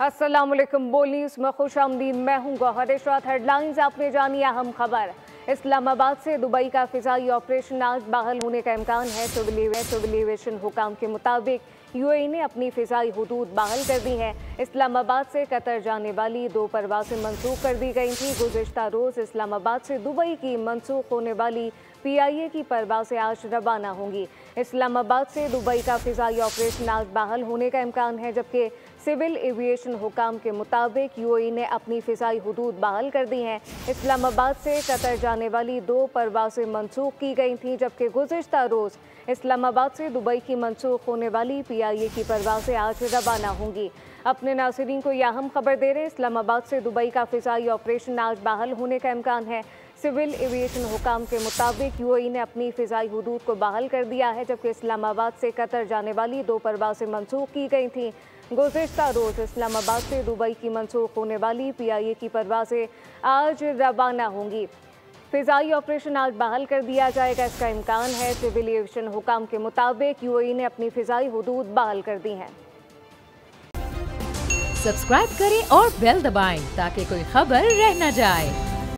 अस्सलामुअलैकुम। बोल न्यूज़ में खुशामदीद। मैं हूँ गौहर इशरात। हेडलाइंस आपने जानी अहम खबर। इस्लामाबाद से दुबई का फिजाई ऑपरेशन आज बहाल होने का इम्कान है। सिविल एविएशन हुकाम के मुताबिक यूएई ने अपनी फिजाई हुदूद बहाल कर दी है। इस्लामाबाद से कतर जाने वाली 2 परवाज़ें मनसूख कर दी गई थी। गुज़िश्ता रोज़ इस्लामाबाद से दुबई की मनसूख होने वाली PIA की परवाज़ें आज रवाना होंगी। इस्लामाबाद से दुबई का फिजाई ऑपरेशन आज बहाल होने का इम्कान है, जबकि सिविल एविएशन हुकाम के मुताबिक यूएई ने अपनी फिजाई हुदूद बहाल कर दी हैं। इस्लामाबाद से कतर जाने वाली 2 परवाज़ें मनसूख की गई थीं, जबकि गुज़िश्ता रोज़ इस्लामाबाद से दुबई की मनसूख होने वाली PIA की परवाज़ें आज रवाना होंगी। अपने नाज़रीन को यह अहम खबर दे रहे, इस्लामाबाद से दुबई का फिजाई ऑपरेशन आज बहाल होने का इम्कान है। सिविल एविएशन हुकाम के मुताबिक यूएई ने अपनी फिजाई हुदूद को बहाल कर दिया है, जबकि इस्लामाबाद से कतर जाने वाली 2 परवाज़ें मनसूख की गई थीं। गुज़िश्ता रोज़ इस्लामाबाद से दुबई की मनसूख होने वाली PIA की परवाज़ें आज रवाना होंगी। फिजाई ऑपरेशन आज बहाल कर दिया जाएगा, इसका इम्कान है। सिविल एविएशन हुकाम के मुताबिक यूएई ने अपनी फिजाई हुदूद बहाल कर दी हैं। सब्सक्राइब करें और बेल दबाएं ताकि कोई खबर रह न जाए।